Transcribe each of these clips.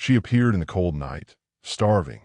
She appeared in the cold night, starving.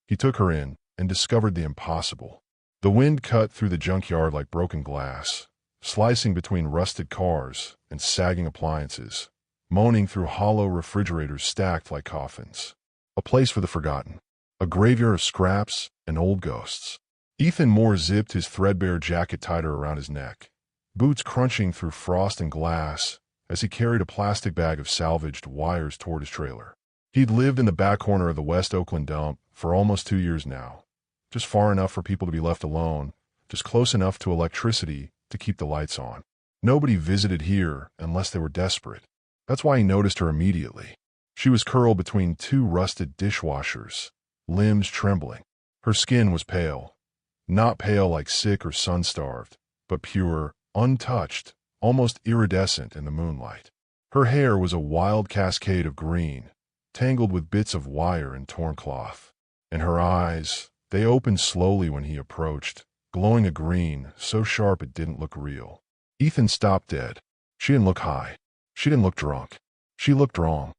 He took her in and discovered the impossible. The wind cut through the junkyard like broken glass, slicing between rusted cars and sagging appliances, moaning through hollow refrigerators stacked like coffins. A place for the forgotten. A graveyard of scraps and old ghosts. Ethan Moore zipped his threadbare jacket tighter around his neck, boots crunching through frost and glass as he carried a plastic bag of salvaged wires toward his trailer. He'd lived in the back corner of the West Oakland dump for almost 2 years now, just far enough for people to be left alone, just close enough to electricity to keep the lights on. Nobody visited here unless they were desperate. That's why he noticed her immediately. She was curled between 2 rusted dishwashers, limbs trembling. Her skin was pale. Not pale like sick or sun-starved, but pure, untouched, almost iridescent in the moonlight. Her hair was a wild cascade of green, tangled with bits of wire and torn cloth. And her eyes, they opened slowly when he approached, glowing a green so sharp it didn't look real. Ethan stopped dead. She didn't look high. She didn't look drunk. She looked wrong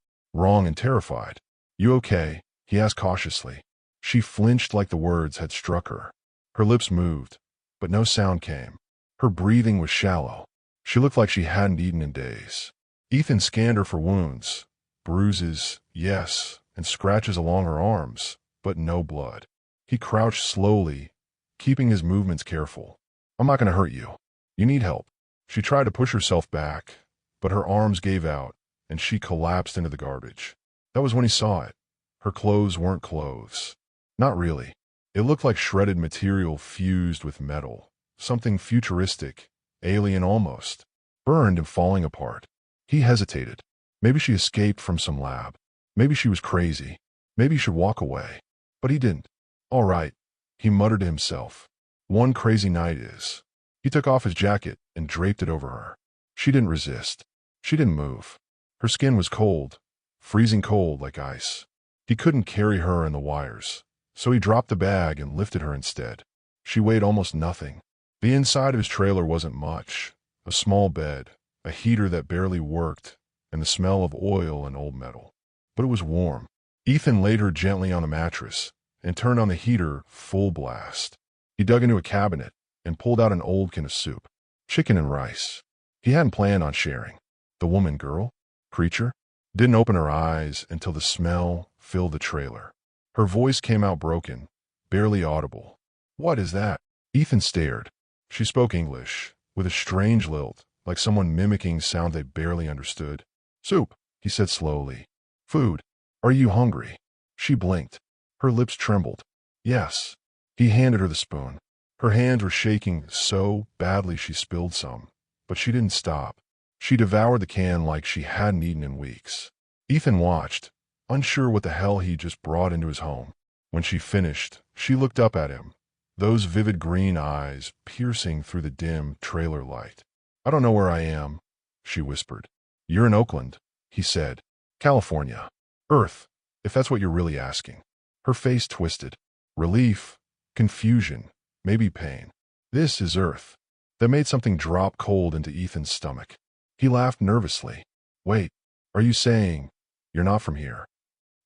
and terrified. "You okay?" he asked cautiously. She flinched like the words had struck her. Her lips moved, but no sound came. Her breathing was shallow. She looked like she hadn't eaten in days. Ethan scanned her for wounds. Bruises, yes, and scratches along her arms, but no blood. He crouched slowly, keeping his movements careful. "I'm not going to hurt you. You need help." She tried to push herself back, but her arms gave out, and she collapsed into the garbage. That was when he saw it. Her clothes weren't clothes. Not really. It looked like shredded material fused with metal. Something futuristic, alien almost, burned and falling apart. He hesitated. Maybe she escaped from some lab. Maybe she was crazy. Maybe he should walk away. But he didn't. "All right," he muttered to himself. "One crazy night is." He took off his jacket and draped it over her. She didn't resist. She didn't move. Her skin was cold, freezing cold like ice. He couldn't carry her in the wires, so he dropped the bag and lifted her instead. She weighed almost nothing. The inside of his trailer wasn't much. A small bed, a heater that barely worked, and the smell of oil and old metal. But it was warm. Ethan laid her gently on the mattress and turned on the heater full blast. He dug into a cabinet and pulled out an old can of soup. Chicken and rice. He hadn't planned on sharing. The woman, girl, creature, didn't open her eyes until the smell filled the trailer. Her voice came out broken, barely audible. "What is that?" Ethan stared. She spoke English, with a strange lilt, like someone mimicking sound they barely understood. "Soup," he said slowly. "Food. Are you hungry?" She blinked. Her lips trembled. "Yes." He handed her the spoon. Her hands were shaking so badly she spilled some, but she didn't stop. She devoured the can like she hadn't eaten in weeks. Ethan watched, unsure what the hell he just brought into his home. When she finished, she looked up at him, those vivid green eyes piercing through the dim trailer light. "I don't know where I am," she whispered. "You're in Oakland," he said. "California. Earth, if that's what you're really asking." Her face twisted. Relief, confusion, maybe pain. "This is Earth." That made something drop cold into Ethan's stomach. He laughed nervously. "Wait, are you saying you're not from here?"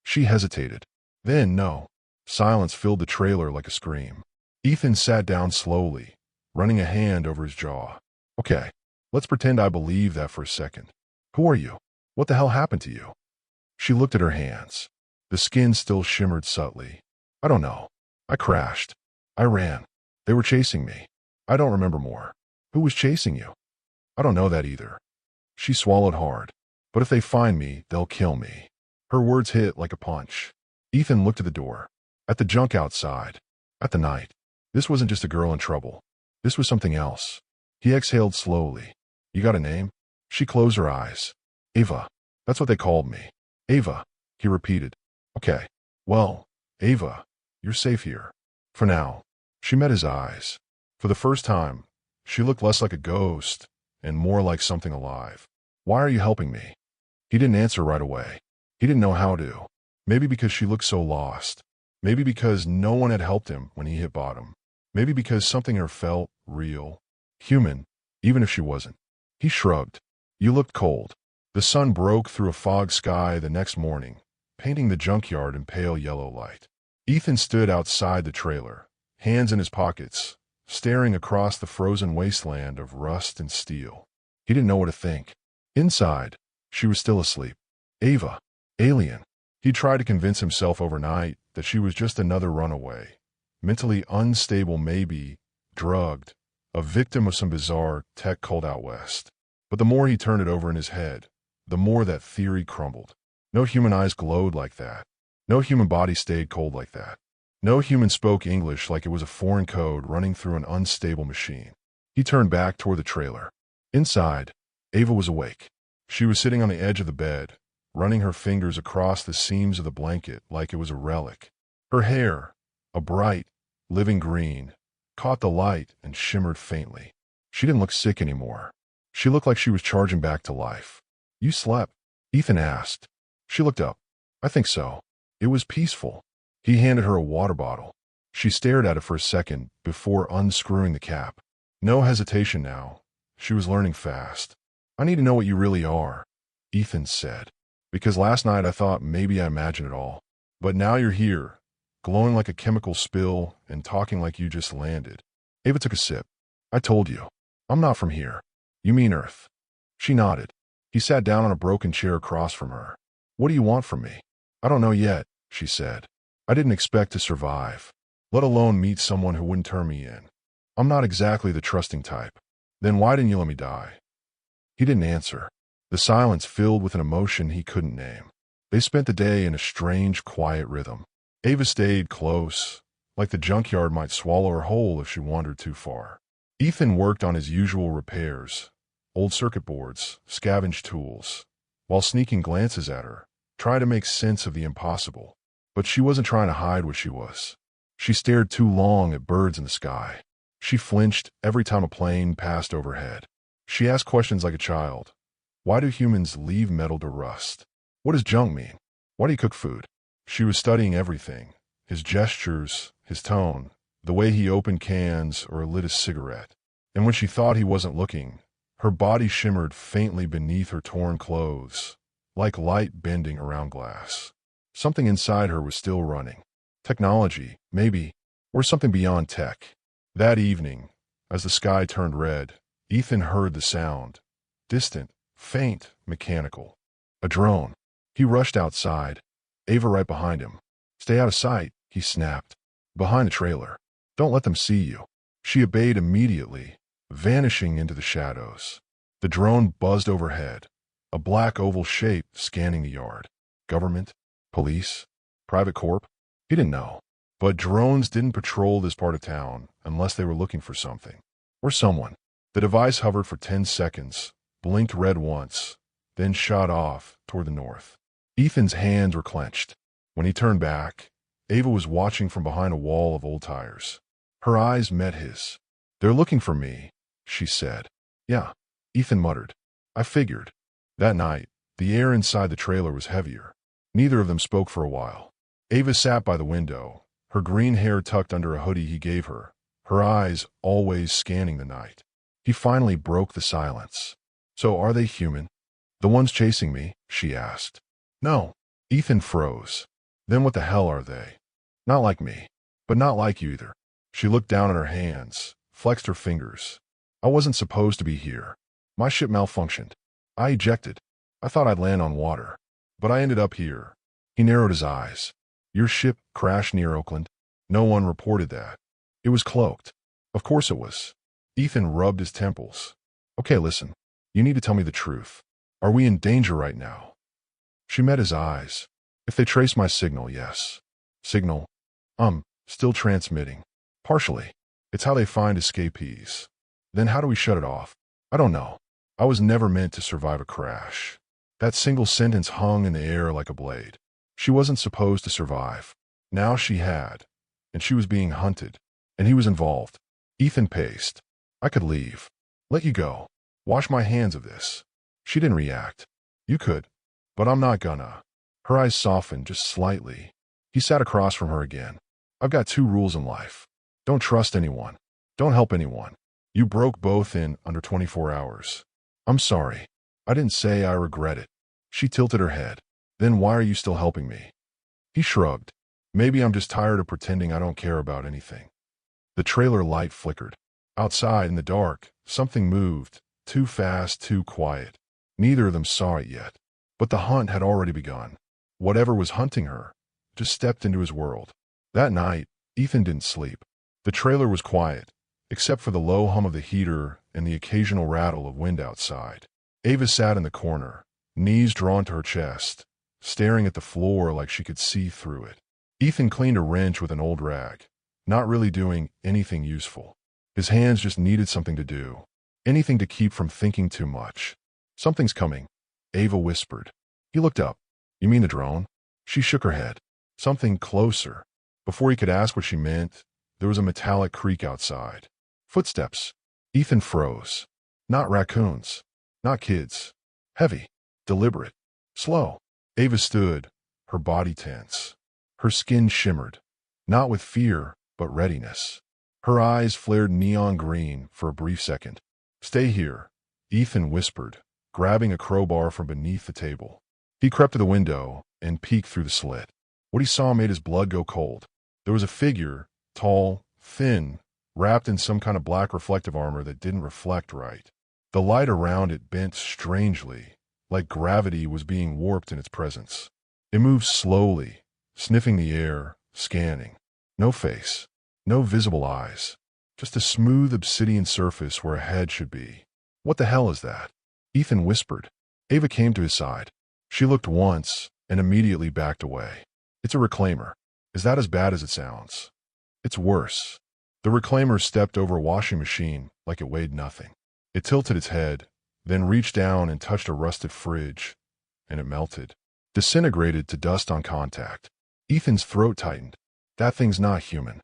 She hesitated. Then no. Silence filled the trailer like a scream. Ethan sat down slowly, running a hand over his jaw. "Okay, let's pretend I believe that for a second. Who are you? What the hell happened to you?" She looked at her hands. The skin still shimmered subtly. "I don't know. I crashed. I ran. They were chasing me. I don't remember more." "Who was chasing you?" "I don't know that either." She swallowed hard. "But if they find me, they'll kill me." Her words hit like a punch. Ethan looked at the door. At the junk outside. At the night. This wasn't just a girl in trouble. This was something else. He exhaled slowly. "You got a name?" She closed her eyes. "Ava. That's what they called me." "Ava," he repeated. "Okay. Well, Ava, you're safe here. For now." She met his eyes. For the first time, she looked less like a ghost and more like something alive. "Why are you helping me?" He didn't answer right away. He didn't know how to. Maybe because she looked so lost. Maybe because no one had helped him when he hit bottom. Maybe because something in her felt real, human, even if she wasn't. He shrugged. "You looked cold." The sun broke through a fog sky the next morning, painting the junkyard in pale yellow light. Ethan stood outside the trailer, hands in his pockets, staring across the frozen wasteland of rust and steel. He didn't know what to think. Inside, she was still asleep. Ava. Alien. He tried to convince himself overnight that she was just another runaway. Mentally unstable maybe, drugged, a victim of some bizarre tech cult out west. But the more he turned it over in his head, the more that theory crumbled. No human eyes glowed like that. No human body stayed cold like that. No human spoke English like it was a foreign code running through an unstable machine. He turned back toward the trailer. Inside, Ava was awake. She was sitting on the edge of the bed, running her fingers across the seams of the blanket like it was a relic. Her hair, a bright, living green, caught the light and shimmered faintly. She didn't look sick anymore. She looked like she was charging back to life. "You slept?" Ethan asked. She looked up. "I think so." It was peaceful. He handed her a water bottle. She stared at it for a second before unscrewing the cap. No hesitation now. She was learning fast. "I need to know what you really are," Ethan said. "Because last night I thought maybe I imagined it all. But now you're here, glowing like a chemical spill and talking like you just landed." Ava took a sip. "I told you. I'm not from here." "You mean Earth?" She nodded. He sat down on a broken chair across from her. "What do you want from me?" "I don't know yet," she said. "I didn't expect to survive, let alone meet someone who wouldn't turn me in. I'm not exactly the trusting type." "Then why didn't you let me die?" He didn't answer. The silence filled with an emotion he couldn't name. They spent the day in a strange, quiet rhythm. Ava stayed close, like the junkyard might swallow her whole if she wandered too far. Ethan worked on his usual repairs, old circuit boards, scavenged tools, while sneaking glances at her, trying to make sense of the impossible. But she wasn't trying to hide what she was. She stared too long at birds in the sky. She flinched every time a plane passed overhead. She asked questions like a child. Why do humans leave metal to rust? What does junk mean? Why do you cook food? She was studying everything. His gestures, his tone, the way he opened cans or lit a cigarette. And when she thought he wasn't looking, her body shimmered faintly beneath her torn clothes, like light bending around glass. Something inside her was still running. Technology, maybe, or something beyond tech. That evening, as the sky turned red, Ethan heard the sound. Distant, faint, mechanical. A drone. He rushed outside, Ava right behind him. "Stay out of sight," he snapped. "Behind the trailer. Don't let them see you." She obeyed immediately, vanishing into the shadows. The drone buzzed overhead, a black oval shape scanning the yard. Government? Police? Private corp? He didn't know. But drones didn't patrol this part of town unless they were looking for something. Or someone. The device hovered for 10 seconds, blinked red once, then shot off toward the north. Ethan's hands were clenched. When he turned back, Ava was watching from behind a wall of old tires. Her eyes met his. "They're looking for me," she said. "Yeah," Ethan muttered. "I figured." That night, the air inside the trailer was heavier. Neither of them spoke for a while. Ava sat by the window, her green hair tucked under a hoodie he gave her, her eyes always scanning the night. He finally broke the silence. "So are they human? The ones chasing me?" she asked. "No." Ethan froze. "Then what the hell are they?" "Not like me. But not like you either." She looked down at her hands, flexed her fingers. "I wasn't supposed to be here. My ship malfunctioned. I ejected. I thought I'd land on water. But I ended up here." He narrowed his eyes. "Your ship crashed near Oakland?" "No one reported that." "It was cloaked." "Of course it was." Ethan rubbed his temples. "Okay, listen. You need to tell me the truth. Are we in danger right now?" She met his eyes. "If they trace my signal, yes." "Signal?" Still transmitting. Partially. It's how they find escapees." "Then how do we shut it off?" "I don't know. I was never meant to survive a crash." That single sentence hung in the air like a blade. She wasn't supposed to survive. Now she had. And she was being hunted. And he was involved. Ethan paced. "I could leave. Let you go. Wash my hands of this." She didn't react. "You could. But I'm not gonna." Her eyes softened just slightly. He sat across from her again. "I've got 2 rules in life. Don't trust anyone. Don't help anyone. You broke both in under 24 hours. I'm sorry. I didn't say I regret it." She tilted her head. Then why are you still helping me? He shrugged. Maybe I'm just tired of pretending I don't care about anything. The trailer light flickered. Outside in the dark, something moved, too fast, too quiet. Neither of them saw it yet. But the hunt had already begun. Whatever was hunting her just stepped into his world. That night, Ethan didn't sleep. The trailer was quiet, except for the low hum of the heater and the occasional rattle of wind outside. Ava sat in the corner, knees drawn to her chest, staring at the floor like she could see through it. Ethan cleaned a wrench with an old rag, not really doing anything useful. His hands just needed something to do, anything to keep from thinking too much. Something's coming, Ava whispered. He looked up. You mean the drone? She shook her head. Something closer. Before he could ask what she meant, there was a metallic creak outside. Footsteps. Ethan froze. Not raccoons. Not kids. Heavy. Deliberate. Slow. Ava stood, her body tense. Her skin shimmered. Not with fear, but readiness. Her eyes flared neon green for a brief second. Stay here, Ethan whispered, grabbing a crowbar from beneath the table. He crept to the window and peeked through the slit. What he saw made his blood go cold. There was a figure, tall, thin, wrapped in some kind of black reflective armor that didn't reflect right. The light around it bent strangely, like gravity was being warped in its presence. It moved slowly, sniffing the air, scanning. No face, no visible eyes, just a smooth obsidian surface where a head should be. What the hell is that? Ethan whispered. Ava came to his side. She looked once and immediately backed away. It's a reclaimer. Is that as bad as it sounds? It's worse. The reclaimer stepped over a washing machine like it weighed nothing. It tilted its head, then reached down and touched a rusted fridge, and it melted, disintegrated to dust on contact. Ethan's throat tightened. That thing's not human.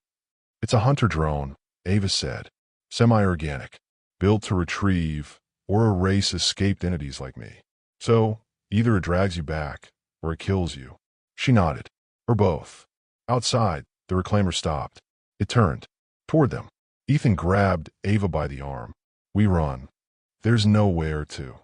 It's a hunter drone, Ava said. Semi-organic, built to retrieve or erase escaped entities like me. So, either it drags you back, or it kills you. She nodded. Or both. Outside, the reclaimer stopped. It turned. Toward them. Ethan grabbed Ava by the arm. We run. There's nowhere to.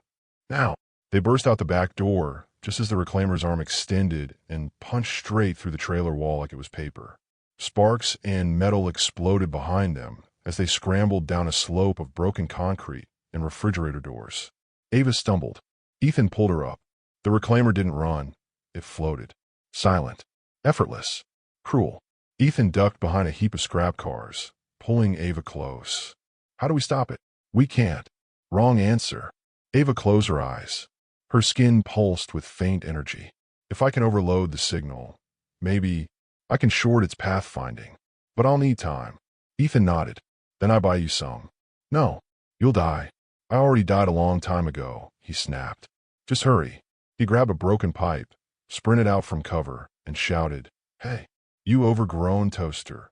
Now. They burst out the back door, just as the reclaimer's arm extended and punched straight through the trailer wall like it was paper. Sparks and metal exploded behind them as they scrambled down a slope of broken concrete and refrigerator doors. Ava stumbled. Ethan pulled her up. The reclaimer didn't run. It floated. Silent. Effortless. Cruel. Ethan ducked behind a heap of scrap cars, pulling Ava close. How do we stop it? We can't. Wrong answer. Ava closed her eyes. Her skin pulsed with faint energy. If I can overload the signal, maybe I can short its pathfinding. But I'll need time. Ethan nodded. Then I buy you some. No. You'll die. I already died a long time ago, he snapped. Just hurry. He grabbed a broken pipe, sprinted out from cover, and shouted, Hey, you overgrown toaster.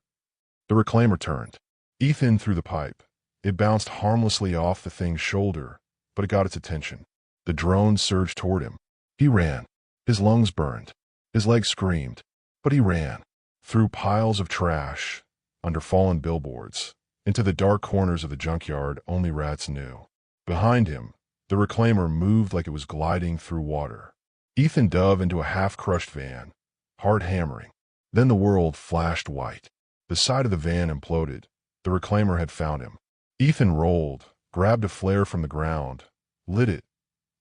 The reclaimer turned. Ethan threw the pipe. It bounced harmlessly off the thing's shoulder, but it got its attention. The drone surged toward him. He ran. His lungs burned. His legs screamed. But he ran. Through piles of trash, under fallen billboards, into the dark corners of the junkyard only rats knew. Behind him, the reclaimer moved like it was gliding through water. Ethan dove into a half-crushed van, heart hammering. Then the world flashed white. The side of the van imploded. The reclaimer had found him. Ethan rolled, grabbed a flare from the ground, lit it,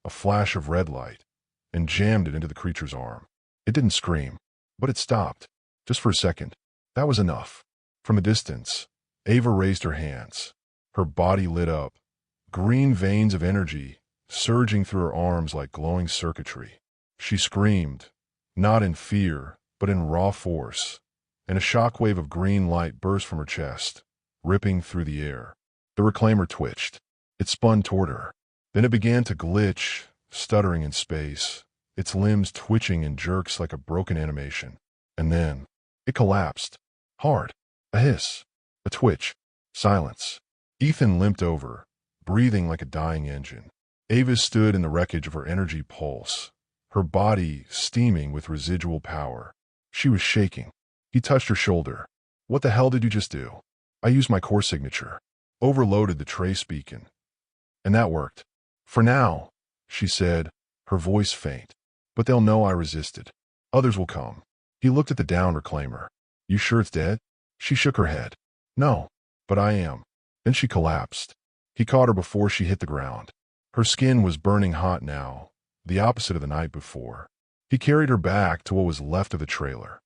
a flash of red light, and jammed it into the creature's arm. It didn't scream, but it stopped, just for a second. That was enough. From a distance, Ava raised her hands. Her body lit up, green veins of energy surging through her arms like glowing circuitry. She screamed, not in fear, but in raw force, and a shockwave of green light burst from her chest, ripping through the air. The reclaimer twitched. It spun toward her. Then it began to glitch, stuttering in space, its limbs twitching in jerks like a broken animation. And then, it collapsed. Hard. A hiss. A twitch. Silence. Ethan limped over, breathing like a dying engine. Ava stood in the wreckage of her energy pulse, her body steaming with residual power. She was shaking. He touched her shoulder. What the hell did you just do? I used my core signature. Overloaded the trace beacon. And that worked. For now, she said, her voice faint. But they'll know I resisted. Others will come. He looked at the downed reclaimer. You sure it's dead? She shook her head. No, but I am. Then she collapsed. He caught her before she hit the ground. Her skin was burning hot now, the opposite of the night before. He carried her back to what was left of the trailer,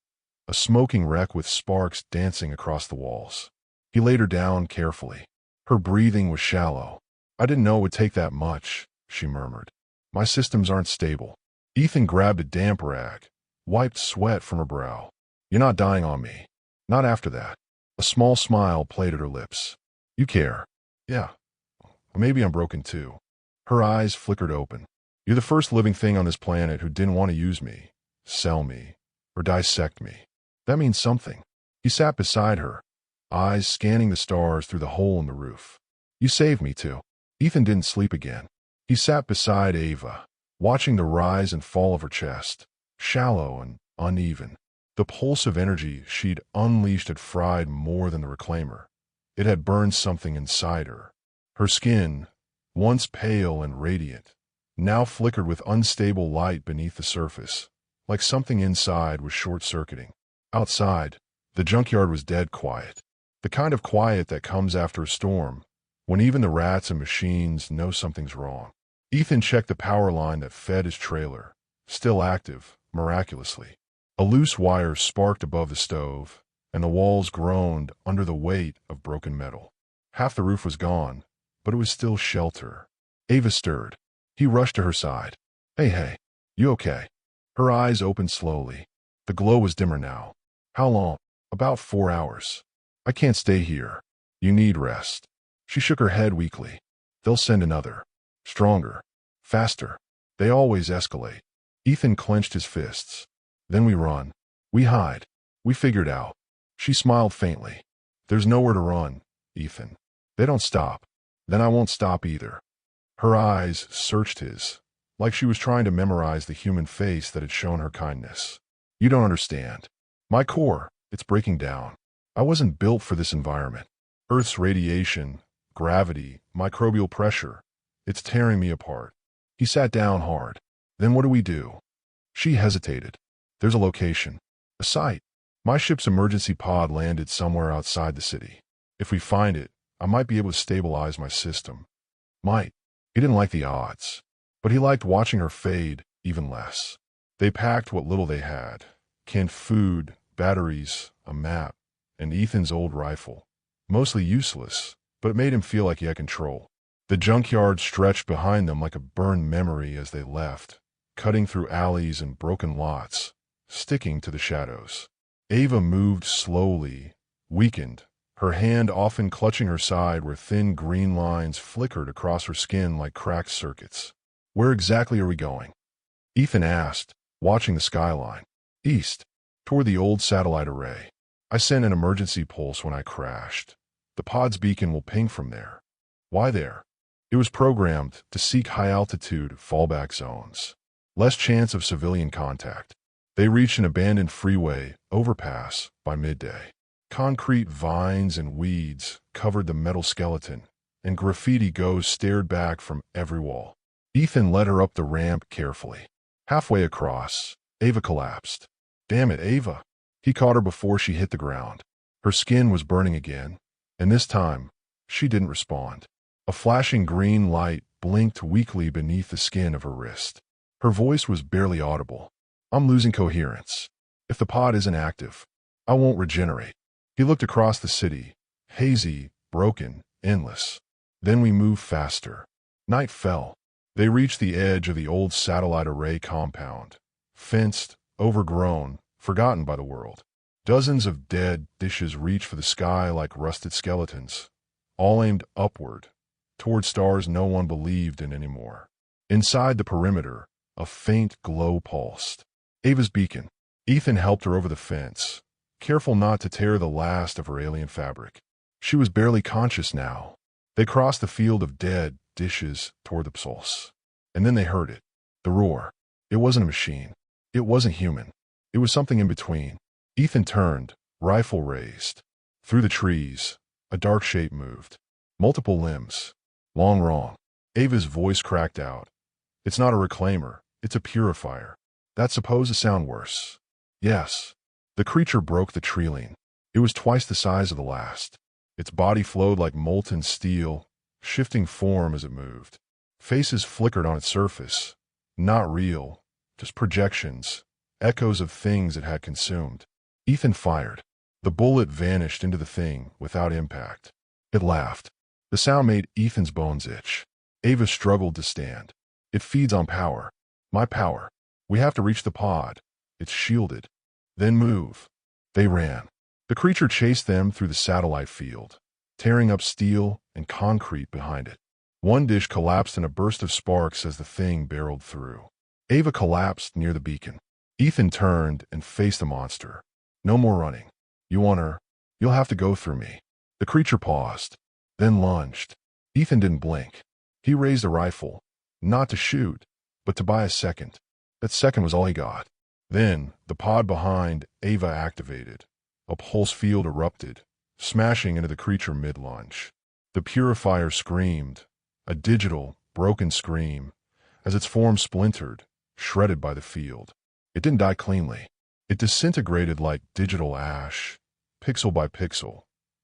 a smoking wreck with sparks dancing across the walls. He laid her down carefully. Her breathing was shallow. I didn't know it would take that much, she murmured. My systems aren't stable. Ethan grabbed a damp rag, wiped sweat from her brow. You're not dying on me. Not after that. A small smile played at her lips. You care. Yeah. Maybe I'm broken too. Her eyes flickered open. You're the first living thing on this planet who didn't want to use me, sell me, or dissect me. That means something. He sat beside her, eyes scanning the stars through the hole in the roof. You saved me too. Ethan didn't sleep again. He sat beside Ava, watching the rise and fall of her chest, shallow and uneven. The pulse of energy she'd unleashed had fried more than the reclaimer. It had burned something inside her. Her skin, once pale and radiant, now flickered with unstable light beneath the surface, like something inside was short-circuiting. Outside, the junkyard was dead quiet, the kind of quiet that comes after a storm, when even the rats and machines know something's wrong. Ethan checked the power line that fed his trailer, still active, miraculously. A loose wire sparked above the stove, and the walls groaned under the weight of broken metal. Half the roof was gone, but it was still shelter. Ava stirred. He rushed to her side. Hey, you okay? Her eyes opened slowly. The glow was dimmer now. How long? About 4 hours. I can't stay here. You need rest. She shook her head weakly. They'll send another. Stronger. Faster. They always escalate. Ethan clenched his fists. Then we run. We hide. We figured out. She smiled faintly. There's nowhere to run, Ethan. They don't stop. Then I won't stop either. Her eyes searched his, like she was trying to memorize the human face that had shown her kindness. You don't understand. My core, it's breaking down. I wasn't built for this environment. Earth's radiation, gravity, microbial pressure, it's tearing me apart. He sat down hard. Then what do we do? She hesitated. There's a location. A site. My ship's emergency pod landed somewhere outside the city. If we find it, I might be able to stabilize my system. Might. He didn't like the odds, but he liked watching her fade even less. They packed what little they had. Canned food, batteries, a map, and Ethan's old rifle. Mostly useless, but it made him feel like he had control. The junkyard stretched behind them like a burned memory as they left, cutting through alleys and broken lots, sticking to the shadows. Ava moved slowly, weakened, her hand often clutching her side where thin green lines flickered across her skin like cracked circuits. Where exactly are we going? Ethan asked, watching the skyline. East, toward the old satellite array. I sent an emergency pulse when I crashed. The pod's beacon will ping from there. Why there? It was programmed to seek high-altitude fallback zones. Less chance of civilian contact. They reached an abandoned freeway overpass by midday. Concrete vines and weeds covered the metal skeleton, and graffiti ghosts stared back from every wall. Ethan led her up the ramp carefully. Halfway across, Ava collapsed. Damn it, Ava. He caught her before she hit the ground. Her skin was burning again, and this time, she didn't respond. A flashing green light blinked weakly beneath the skin of her wrist. Her voice was barely audible. I'm losing coherence. If the pod isn't active, I won't regenerate. He looked across the city, hazy, broken, endless. Then we moved faster. Night fell. They reached the edge of the old satellite array compound. Fenced, overgrown, forgotten by the world. Dozens of dead dishes reached for the sky like rusted skeletons, all aimed upward, toward stars no one believed in anymore. Inside the perimeter, a faint glow pulsed. Ava's beacon. Ethan helped her over the fence, careful not to tear the last of her alien fabric. She was barely conscious now. They crossed the field of dead dishes toward the pulse. And then they heard it. The roar. It wasn't a machine. It wasn't human. It was something in between. Ethan turned, rifle raised. Through the trees, a dark shape moved. Multiple limbs. Long wrong. Ava's voice cracked out. It's not a reclaimer. It's a purifier. That's supposed to sound worse. Yes. The creature broke the trellis. It was twice the size of the last. Its body flowed like molten steel, shifting form as it moved. Faces flickered on its surface. Not real, just projections, echoes of things it had consumed. Ethan fired. The bullet vanished into the thing without impact. It laughed. The sound made Ethan's bones itch. Ava struggled to stand. It feeds on power. My power. We have to reach the pod. It's shielded. Then move. They ran. The creature chased them through the satellite field, tearing up steel and concrete behind it. One dish collapsed in a burst of sparks as the thing barreled through. Ava collapsed near the beacon. Ethan turned and faced the monster. No more running. You want her? You'll have to go through me. The creature paused, then lunged. Ethan didn't blink. He raised a rifle, not to shoot, but to buy a second. That second was all he got. Then, the pod behind Ava activated. A pulse field erupted, smashing into the creature mid-lunge. The purifier screamed, a digital, broken scream, as its form splintered, shredded by the field. It didn't die cleanly. It disintegrated like digital ash, pixel by pixel,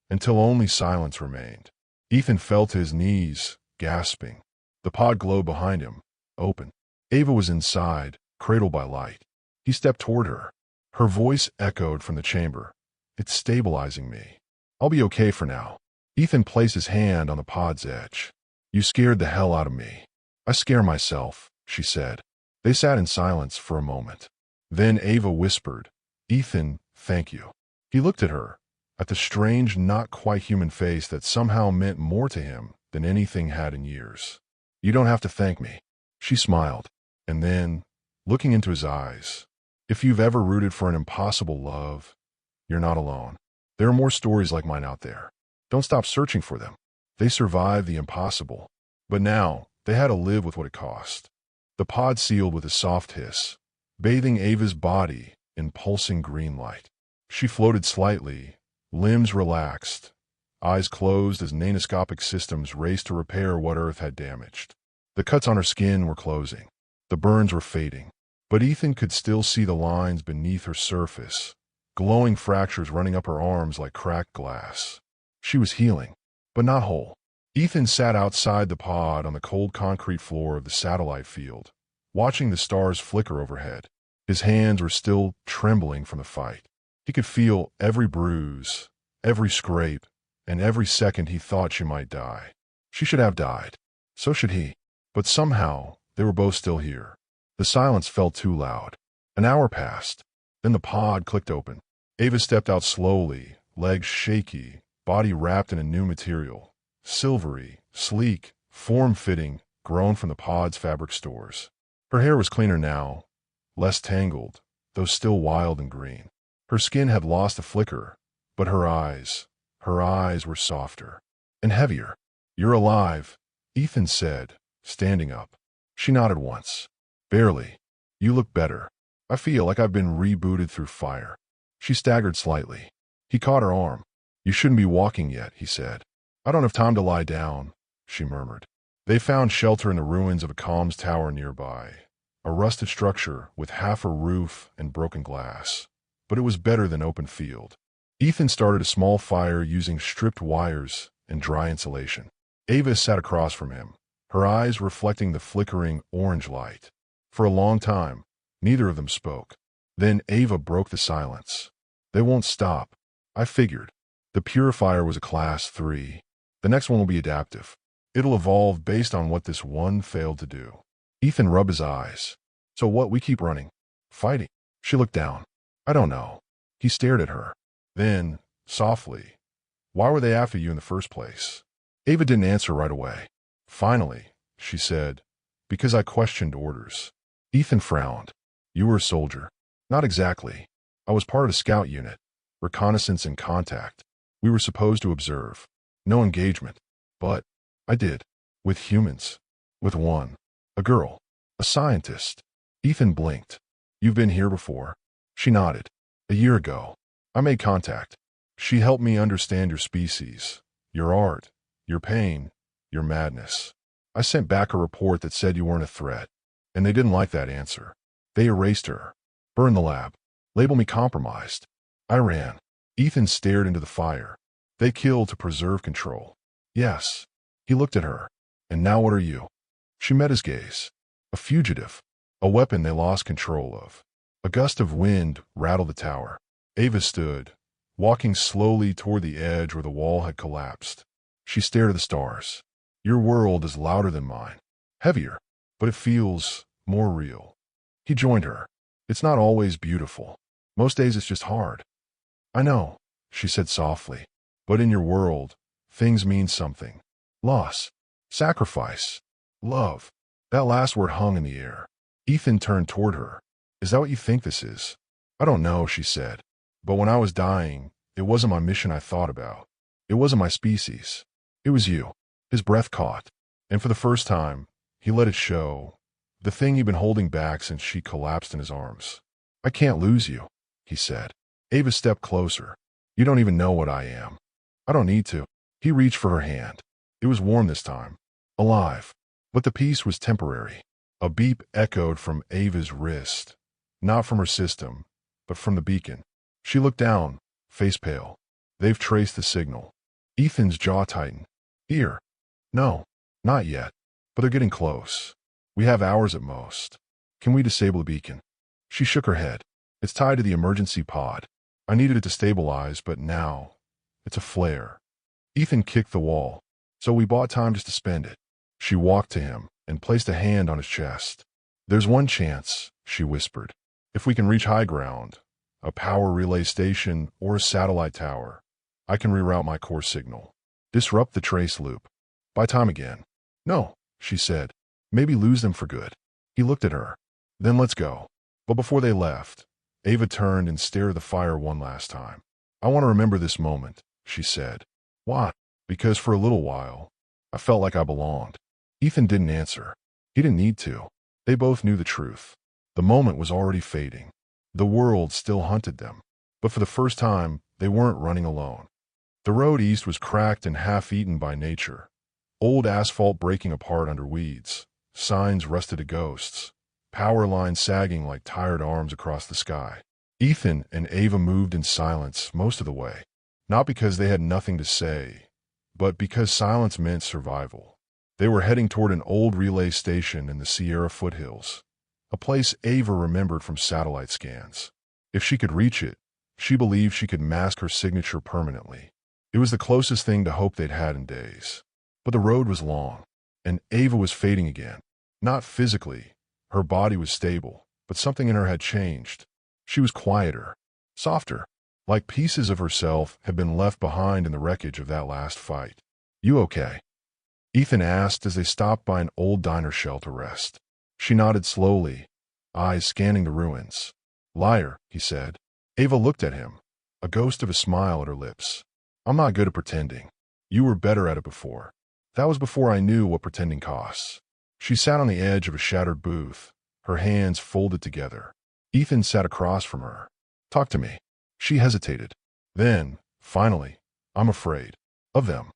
until only silence remained. Ethan fell to his knees, gasping. The pod glowed behind him, open. Ava was inside, cradled by light. He stepped toward her. Her voice echoed from the chamber. It's stabilizing me. I'll be okay for now. Ethan placed his hand on the pod's edge. You scared the hell out of me. I scare myself, she said. They sat in silence for a moment. Then Ava whispered, Ethan, thank you. He looked at her, at the strange, not quite human face that somehow meant more to him than anything had in years. You don't have to thank me. She smiled, and then, looking into his eyes, if you've ever rooted for an impossible love, you're not alone. There are more stories like mine out there. Don't stop searching for them. They survived the impossible. But now, they had to live with what it cost. The pod sealed with a soft hiss, bathing Ava's body in pulsing green light. She floated slightly, limbs relaxed, eyes closed as nanoscopic systems raced to repair what Earth had damaged. The cuts on her skin were closing. The burns were fading. But Ethan could still see the lines beneath her surface, glowing fractures running up her arms like cracked glass. She was healing, but not whole. Ethan sat outside the pod on the cold concrete floor of the satellite field, watching the stars flicker overhead. His hands were still trembling from the fight. He could feel every bruise, every scrape, and every second he thought she might die. She should have died. So should he. But somehow, they were both still here. The silence felt too loud. An hour passed. Then the pod clicked open. Ava stepped out slowly, legs shaky, body wrapped in a new material. Silvery, sleek, form-fitting, grown from the pod's fabric stores. Her hair was cleaner now, less tangled, though still wild and green. Her skin had lost a flicker, but her eyes were softer and heavier. You're alive, Ethan said, standing up. She nodded once. Barely. You look better. I feel like I've been rebooted through fire. She staggered slightly. He caught her arm. You shouldn't be walking yet, he said. I don't have time to lie down, she murmured. They found shelter in the ruins of a comms tower nearby, a rusted structure with half a roof and broken glass. But it was better than open field. Ethan started a small fire using stripped wires and dry insulation. Ava sat across from him, her eyes reflecting the flickering orange light. For a long time, neither of them spoke. Then Ava broke the silence. They won't stop. I figured. The purifier was a class 3. The next one will be adaptive. It'll evolve based on what this one failed to do. Ethan rubbed his eyes. So what, we keep running? Fighting? She looked down. I don't know. He stared at her. Then, softly, why were they after you in the first place? Ava didn't answer right away. Finally, she said, because I questioned orders. Ethan frowned. You were a soldier. Not exactly. I was part of the scout unit. Reconnaissance and contact. We were supposed to observe. No engagement. But I did. With humans. With one. A girl. A scientist. Ethan blinked. You've been here before. She nodded. A year ago. I made contact. She helped me understand your species, your art, your pain, your madness. I sent back a report that said you weren't a threat, and they didn't like that answer. They erased her. Burn the lab. Label me compromised. I ran. Ethan stared into the fire. They killed to preserve control. Yes. He looked at her. And now what are you? She met his gaze. A fugitive. A weapon they lost control of. A gust of wind rattled the tower. Ava stood, walking slowly toward the edge where the wall had collapsed. She stared at the stars. Your world is louder than mine. Heavier. But it feels more real. He joined her. It's not always beautiful. Most days it's just hard. I know, she said softly. But in your world, things mean something. Loss. Sacrifice. Love. That last word hung in the air. Ethan turned toward her. Is that what you think this is? I don't know, she said. But when I was dying, it wasn't my mission I thought about. It wasn't my species. It was you. His breath caught. And for the first time, he let it show. The thing he'd been holding back since she collapsed in his arms. I can't lose you, he said. Ava stepped closer. You don't even know what I am. I don't need to. He reached for her hand. It was warm this time. Alive. But the peace was temporary. A beep echoed from Ava's wrist. Not from her system, but from the beacon. She looked down, face pale. They've traced the signal. Ethan's jaw tightened. Here. No, not yet. But they're getting close. We have hours at most. Can we disable the beacon? She shook her head. It's tied to the emergency pod. I needed it to stabilize, but now it's a flare. Ethan kicked the wall. So we bought time just to spend it. She walked to him and placed a hand on his chest. There's one chance, she whispered. If we can reach high ground, a power relay station or a satellite tower, I can reroute my core signal. Disrupt the trace loop. Buy time again. No, she said. Maybe lose them for good. He looked at her. Then let's go. But before they left, Ava turned and stared at the fire one last time. I want to remember this moment, she said. Why? Because for a little while, I felt like I belonged. Ethan didn't answer. He didn't need to. They both knew the truth. The moment was already fading. The world still hunted them. But for the first time, they weren't running alone. The road east was cracked and half-eaten by nature. Old asphalt breaking apart under weeds. Signs rusted to ghosts. Power lines sagging like tired arms across the sky. Ethan and Ava moved in silence most of the way. Not because they had nothing to say, but because silence meant survival. They were heading toward an old relay station in the Sierra foothills, a place Ava remembered from satellite scans. If she could reach it, she believed she could mask her signature permanently. It was the closest thing to hope they'd had in days. But the road was long, and Ava was fading again. Not physically. Her body was stable, but something in her had changed. She was quieter, softer, like pieces of herself had been left behind in the wreckage of that last fight. You okay? Ethan asked as they stopped by an old diner shell to rest. She nodded slowly, eyes scanning the ruins. Liar, he said. Ava looked at him, a ghost of a smile at her lips. I'm not good at pretending. You were better at it before. That was before I knew what pretending costs. She sat on the edge of a shattered booth, her hands folded together. Ethan sat across from her. Talk to me. She hesitated. Then, finally, I'm afraid. Of them.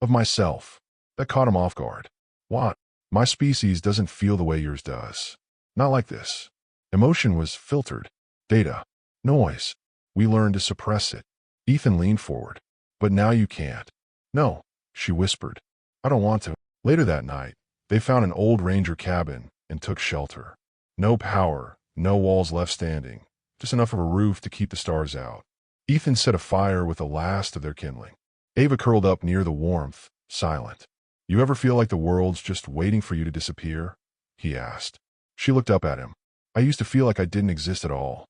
Of myself. That caught him off guard. What? My species doesn't feel the way yours does. Not like this. Emotion was filtered. Data. Noise. We learned to suppress it. Ethan leaned forward. But now you can't. No, she whispered. I don't want to. Later that night, they found an old ranger cabin and took shelter. No power, no walls left standing, just enough of a roof to keep the stars out. Ethan set a fire with the last of their kindling. Ava curled up near the warmth, silent. You ever feel like the world's just waiting for you to disappear? He asked. She looked up at him. I used to feel like I didn't exist at all.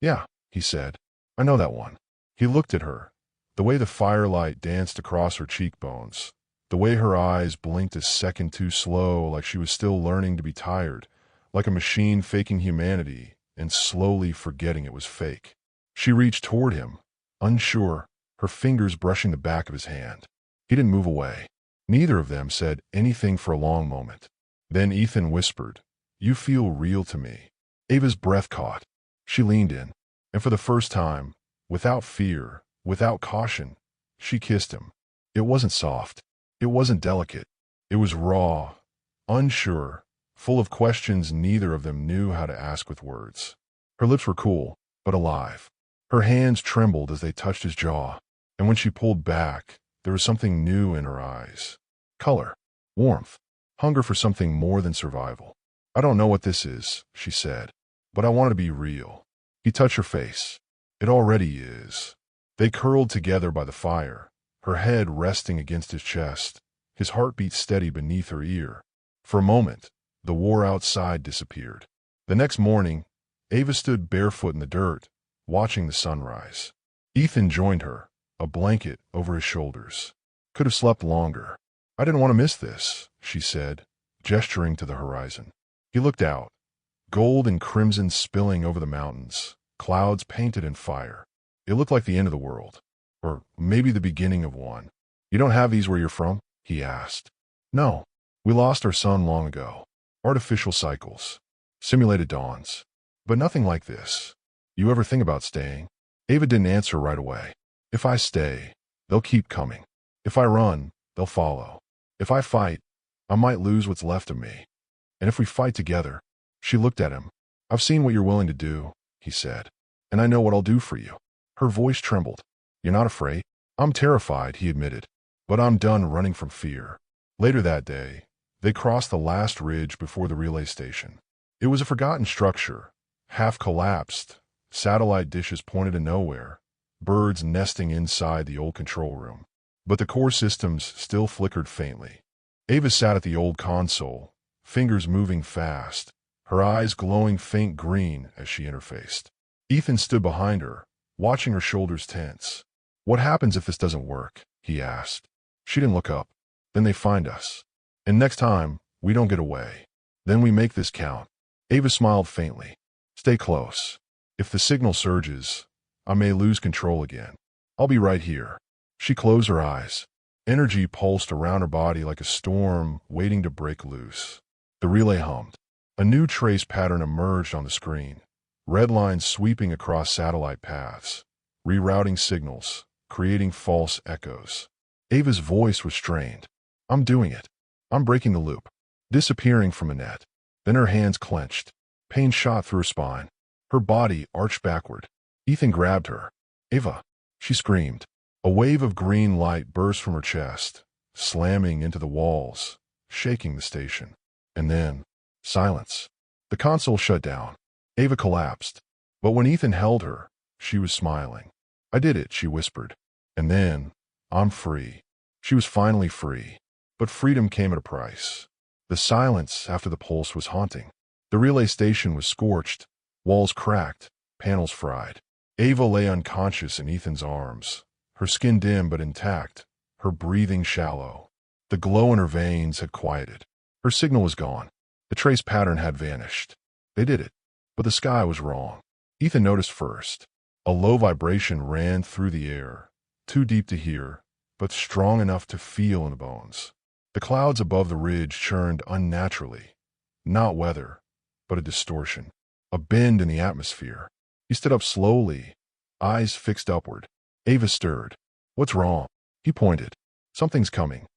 Yeah, he said. I know that one. He looked at her. The way the firelight danced across her cheekbones. The way her eyes blinked a second too slow, like she was still learning to be tired, like a machine faking humanity and slowly forgetting it was fake. She reached toward him, unsure, her fingers brushing the back of his hand. He didn't move away. Neither of them said anything for a long moment. Then Ethan whispered, You feel real to me. Ava's breath caught. She leaned in, and for the first time, without fear, without caution, she kissed him. It wasn't soft. It wasn't delicate. It was raw, unsure, full of questions neither of them knew how to ask with words. Her lips were cool, but alive. Her hands trembled as they touched his jaw, and when she pulled back, there was something new in her eyes. Color, warmth, hunger for something more than survival. "I don't know what this is," she said, "but I want it to be real." He touched her face. "It already is." They curled together by the fire, her head resting against his chest, his heartbeat steady beneath her ear. For a moment, the war outside disappeared. The next morning, Ava stood barefoot in the dirt, watching the sunrise. Ethan joined her, a blanket over his shoulders. "Could have slept longer. I didn't want to miss this," she said, gesturing to the horizon. He looked out, gold and crimson spilling over the mountains, clouds painted in fire. It looked like the end of the world, or maybe the beginning of one. "You don't have these where you're from?" he asked. "No. We lost our sun long ago. Artificial cycles. Simulated dawns. But nothing like this. You ever think about staying?" Ava didn't answer right away. "If I stay, they'll keep coming. If I run, they'll follow. If I fight, I might lose what's left of me. And if we fight together..." She looked at him. "I've seen what you're willing to do," he said, "and I know what I'll do for you." Her voice trembled. "You're not afraid?" "I'm terrified," he admitted, "but I'm done running from fear." Later that day, they crossed the last ridge before the relay station. It was a forgotten structure, half collapsed, satellite dishes pointed to nowhere, birds nesting inside the old control room. But the core systems still flickered faintly. Ava sat at the old console, fingers moving fast, her eyes glowing faint green as she interfaced. Ethan stood behind her, watching her shoulders tense. "What happens if this doesn't work?" he asked. She didn't look up. "Then they find us. And next time, we don't get away. Then we make this count." Ava smiled faintly. "Stay close. If the signal surges, I may lose control again. I'll be right here." She closed her eyes. Energy pulsed around her body like a storm waiting to break loose. The relay hummed. A new trace pattern emerged on the screen. Red lines sweeping across satellite paths, rerouting signals, creating false echoes. Ava's voice was strained. "I'm doing it. I'm breaking the loop." Disappearing from a net. Then her hands clenched. Pain shot through her spine. Her body arched backward. Ethan grabbed her. "Ava!" She screamed. A wave of green light burst from her chest, slamming into the walls, shaking the station. And then, silence. The console shut down. Ava collapsed. But when Ethan held her, she was smiling. "I did it," she whispered. "And then, I'm free." She was finally free. But freedom came at a price. The silence after the pulse was haunting. The relay station was scorched, walls cracked, panels fried. Ava lay unconscious in Ethan's arms, her skin dim but intact, her breathing shallow. The glow in her veins had quieted. Her signal was gone. The trace pattern had vanished. They did it. But the sky was wrong. Ethan noticed first. A low vibration ran through the air, too deep to hear, but strong enough to feel in the bones. The clouds above the ridge churned unnaturally. Not weather, but a distortion. A bend in the atmosphere. He stood up slowly, eyes fixed upward. Ava stirred. "What's wrong?" He pointed. "Something's coming."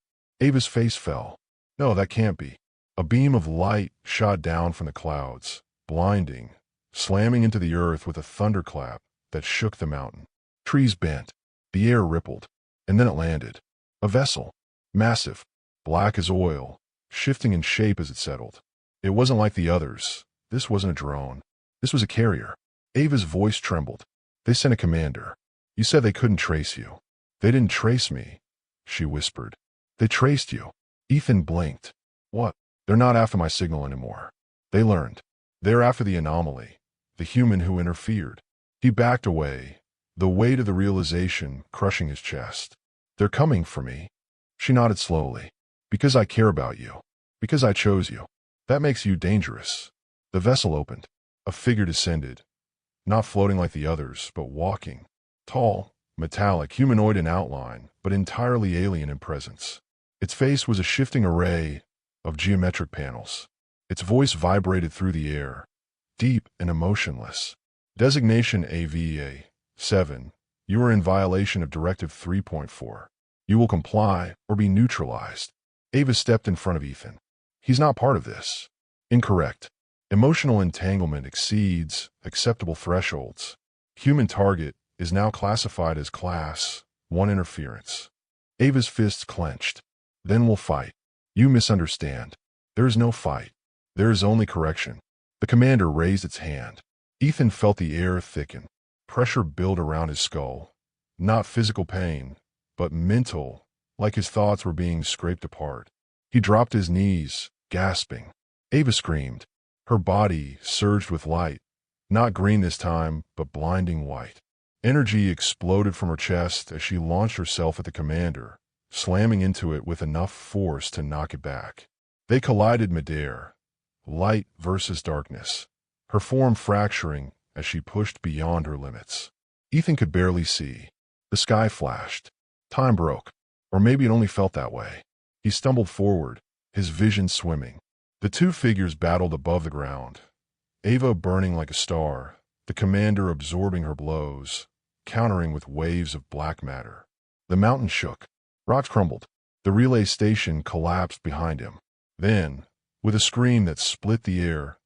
Ava's face fell. "No, that can't be." A beam of light shot down from the clouds, blinding, slamming into the earth with a thunderclap that shook the mountain. Trees bent. The air rippled. And then it landed. A vessel. Massive. Black as oil. Shifting in shape as it settled. It wasn't like the others. This wasn't a drone. This was a carrier. Ava's voice trembled. "They sent a commander. You said they couldn't trace you." "They didn't trace me," she whispered. "They traced you." Ethan blinked. "What?" "They're not after my signal anymore. They learned. They're after the anomaly, the human who interfered." He backed away, the weight of the realization crushing his chest. "They're coming for me." She nodded slowly. "Because I care about you. Because I chose you. That makes you dangerous." The vessel opened. A figure descended, not floating like the others, but walking. Tall, metallic, humanoid in outline, but entirely alien in presence. Its face was a shifting array of geometric panels. Its voice vibrated through the air, deep and emotionless. "Designation AVA-7. You are in violation of Directive 3.4. You will comply or be neutralized." Ava stepped in front of Ethan. "He's not part of this." Incorrect. Emotional entanglement exceeds acceptable thresholds. Human target is now classified as Class 1 interference. Ava's fists clenched. Then we'll fight. You misunderstand. There is no fight. There is only correction. The commander raised its hand. Ethan felt the air thicken. Pressure build around his skull. Not physical pain, but mental, like his thoughts were being scraped apart. He dropped his knees, gasping. Ava screamed. Her body surged with light. Not green this time, but blinding white. Energy exploded from her chest as she launched herself at the commander, slamming into it with enough force to knock it back. They collided midair, light versus darkness, her form fracturing as she pushed beyond her limits. Ethan could barely see. The sky flashed. Time broke. Or maybe it only felt that way. He stumbled forward, his vision swimming. The two figures battled above the ground. Ava burning like a star, the commander absorbing her blows, countering with waves of black matter. The mountain shook. Rocks crumbled. The relay station collapsed behind him. Then, with a scream that split the air,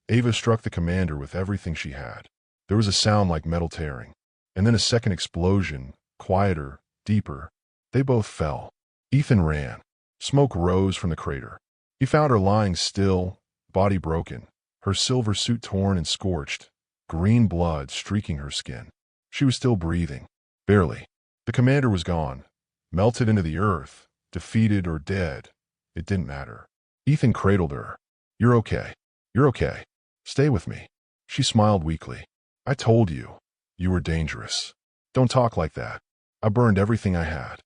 Ava struck the commander with everything she had. There was a sound like metal tearing, and then a second explosion, quieter, deeper. They both fell. Ethan ran. Smoke rose from the crater. He found her lying still, body broken, her silver suit torn and scorched, green blood streaking her skin. She was still breathing. Barely. The commander was gone, melted into the earth, defeated or dead. It didn't matter. Ethan cradled her. You're okay. You're okay. Stay with me. She smiled weakly. I told you. You were dangerous. Don't talk like that. I burned everything I had.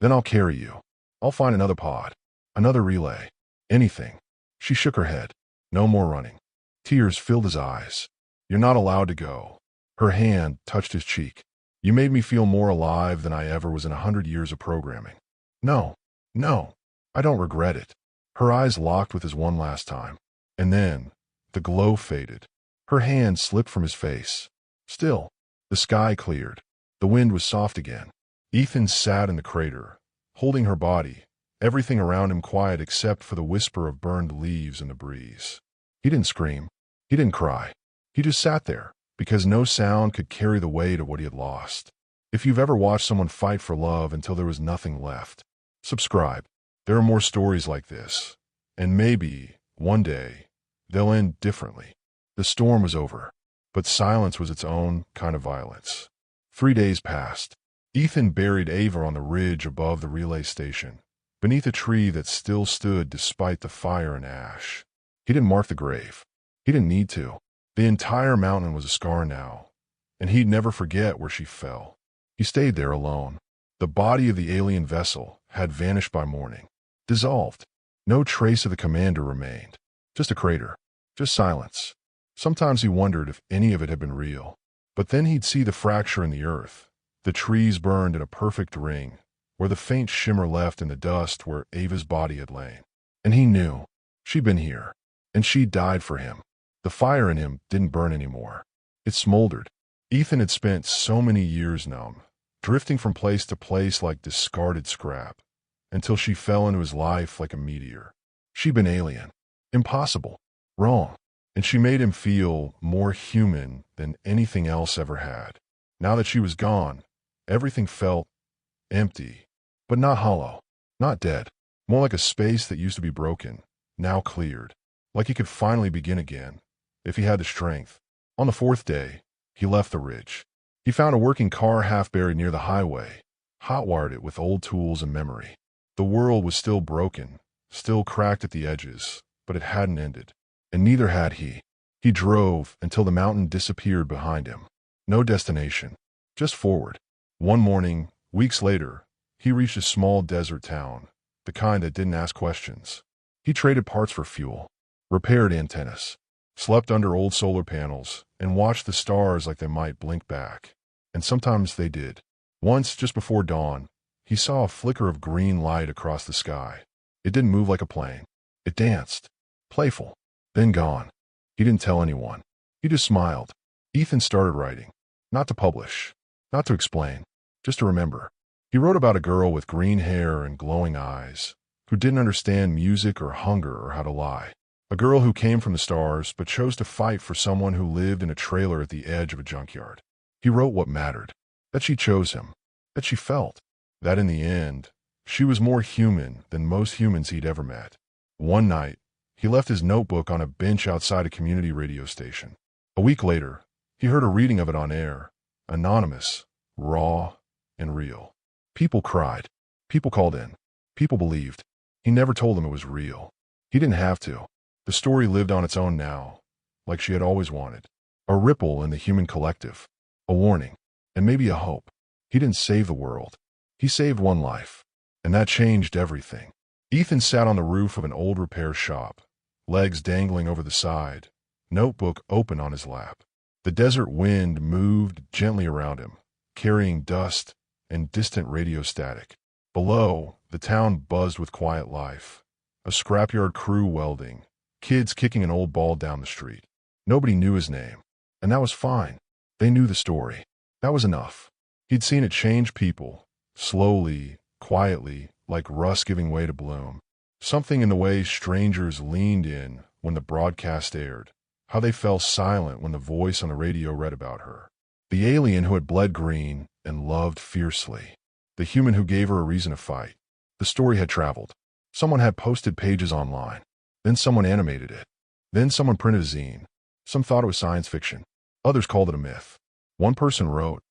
Then I'll carry you. I'll find another pod. Another relay. Anything. She shook her head. No more running. Tears filled his eyes. You're not allowed to go. Her hand touched his cheek. You made me feel more alive than I ever was in 100 years of programming. No. No. I don't regret it. Her eyes locked with his one last time. And then, the glow faded. Her hand slipped from his face. Still, the sky cleared. The wind was soft again. Ethan sat in the crater, holding her body, everything around him quiet except for the whisper of burned leaves in the breeze. He didn't scream. He didn't cry. He just sat there, because no sound could carry the weight of what he had lost. If you've ever watched someone fight for love until there was nothing left, subscribe. There are more stories like this. And maybe, one day, they'll end differently. The storm was over, but silence was its own kind of violence. 3 days passed. Ethan buried Ava on the ridge above the relay station, beneath a tree that still stood despite the fire and ash. He didn't mark the grave. He didn't need to. The entire mountain was a scar now, and he'd never forget where she fell. He stayed there alone. The body of the alien vessel had vanished by morning, dissolved. No trace of the commander remained. Just a crater. Just silence. Sometimes he wondered if any of it had been real. But then he'd see the fracture in the earth, the trees burned in a perfect ring, or the faint shimmer left in the dust where Ava's body had lain. And he knew. She'd been here. And she died for him. The fire in him didn't burn anymore. It smoldered. Ethan had spent so many years numb, drifting from place to place like discarded scrap, until she fell into his life like a meteor. She'd been alien. Impossible. Wrong. And she made him feel more human than anything else ever had. Now that she was gone, everything felt empty, but not hollow, not dead. More like a space that used to be broken, now cleared. Like he could finally begin again, if he had the strength. On the 4th day, he left the ridge. He found a working car half buried near the highway, hot-wired it with old tools and memory. The world was still broken, still cracked at the edges, but it hadn't ended. And neither had he. He drove until the mountain disappeared behind him. No destination, just forward. One morning, weeks later, he reached a small desert town, the kind that didn't ask questions. He traded parts for fuel, repaired antennas, slept under old solar panels, and watched the stars like they might blink back. And sometimes they did. Once, just before dawn, he saw a flicker of green light across the sky. It didn't move like a plane. It danced, playful, then gone. He didn't tell anyone. He just smiled. Ethan started writing. Not to publish, not to explain, just to remember. He wrote about a girl with green hair and glowing eyes, who didn't understand music or hunger or how to lie. A girl who came from the stars but chose to fight for someone who lived in a trailer at the edge of a junkyard. He wrote what mattered, that she chose him, that she felt, that in the end, she was more human than most humans he'd ever met. One night, he left his notebook on a bench outside a community radio station. A week later, he heard a reading of it on air, anonymous, raw, and real. People cried. People called in. People believed. He never told them it was real. He didn't have to. The story lived on its own now, like she had always wanted. A ripple in the human collective. A warning. And maybe a hope. He didn't save the world. He saved one life. And that changed everything. Ethan sat on the roof of an old repair shop, legs dangling over the side, notebook open on his lap. The desert wind moved gently around him, carrying dust and distant radio static. Below, the town buzzed with quiet life. A scrapyard crew welding, kids kicking an old ball down the street. Nobody knew his name, and that was fine. They knew the story. That was enough. He'd seen it change people, slowly, quietly, like rust giving way to bloom. Something in the way strangers leaned in when the broadcast aired, how they fell silent when the voice on the radio read about her. The alien who had bled green and loved fiercely. The human who gave her a reason to fight. The story had traveled. Someone had posted pages online. Then someone animated it. Then someone printed a zine. Some thought it was science fiction. Others called it a myth. One person wrote,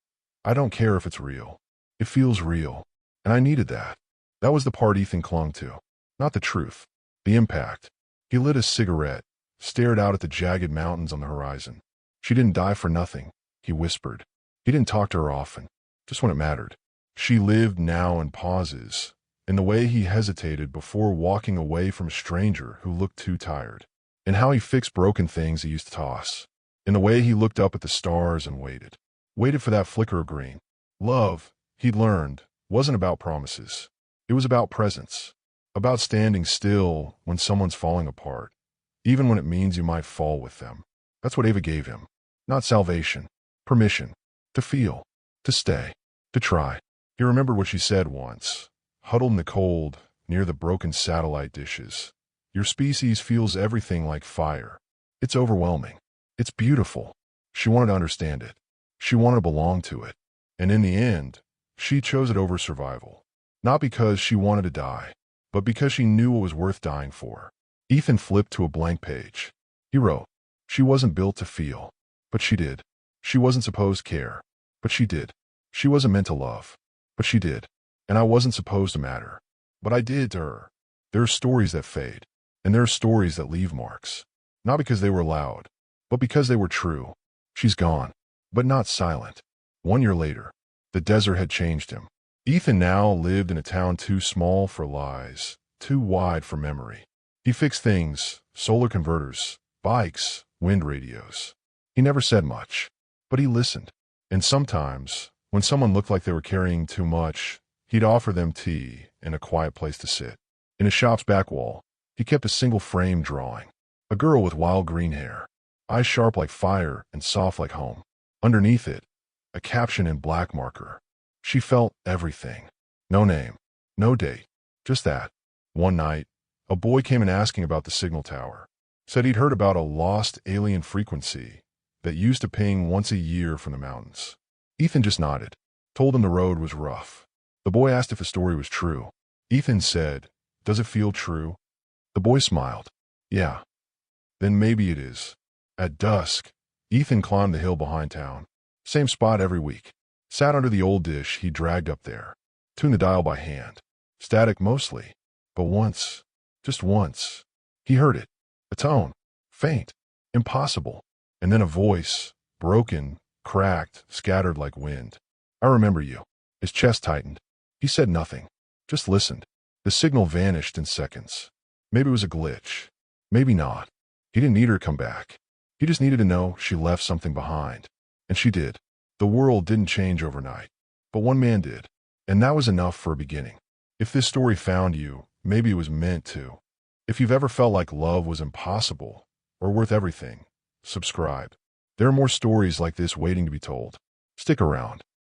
"I don't care if it's real. It feels real." And I needed that. That was the part Ethan clung to. Not the truth. The impact. He lit a cigarette, stared out at the jagged mountains on the horizon. She didn't die for nothing, he whispered. He didn't talk to her often, just when it mattered. She lived now in pauses, in the way he hesitated before walking away from a stranger who looked too tired, in how he fixed broken things he used to toss, in the way he looked up at the stars and waited for that flicker of green. Love, he'd learned, wasn't about promises. It was about presence, about standing still when someone's falling apart, even when it means you might fall with them. That's what Ava gave him. Not salvation, permission, to feel, to stay, to try. He remembered what she said once, huddled in the cold, near the broken satellite dishes. Your species feels everything like fire. It's overwhelming. It's beautiful. She wanted to understand it. She wanted to belong to it. And in the end, she chose it over survival. Not because she wanted to die, but because she knew it was worth dying for. Ethan flipped to a blank page. He wrote, "She wasn't built to feel, but she did. She wasn't supposed to care, but she did. She wasn't meant to love, but she did. And I wasn't supposed to matter, but I did to her." There are stories that fade, and there are stories that leave marks. Not because they were loud, but because they were true. She's gone, but not silent. 1 year later, the desert had changed him. Ethan now lived in a town too small for lies, too wide for memory. He fixed things, solar converters, bikes, wind radios. He never said much, but he listened. And sometimes, when someone looked like they were carrying too much, he'd offer them tea and a quiet place to sit. In his shop's back wall, he kept a single frame drawing. A girl with wild green hair, eyes sharp like fire and soft like home. Underneath it, a caption in black marker. She felt everything. No name, no date, just that. One night, a boy came in asking about the signal tower. Said he'd heard about a lost alien frequency that used to ping once a year from the mountains. Ethan just nodded, told him the road was rough. The boy asked if the story was true. Ethan said, "Does it feel true?" The boy smiled. "Yeah." "Then maybe it is." At dusk, Ethan climbed the hill behind town. Same spot every week. Sat under the old dish he dragged up there. Tuned the dial by hand. Static mostly. But once, just once, he heard it. A tone. Faint. Impossible. And then a voice. Broken, cracked, scattered like wind. "I remember you." His chest tightened. He said nothing. Just listened. The signal vanished in seconds. Maybe it was a glitch. Maybe not. He didn't need her to come back. He just needed to know she left something behind. And she did. The world didn't change overnight. But one man did. And that was enough for a beginning. If this story found you, maybe it was meant to. If you've ever felt like love was impossible or worth everything, subscribe. There are more stories like this waiting to be told. Stick around.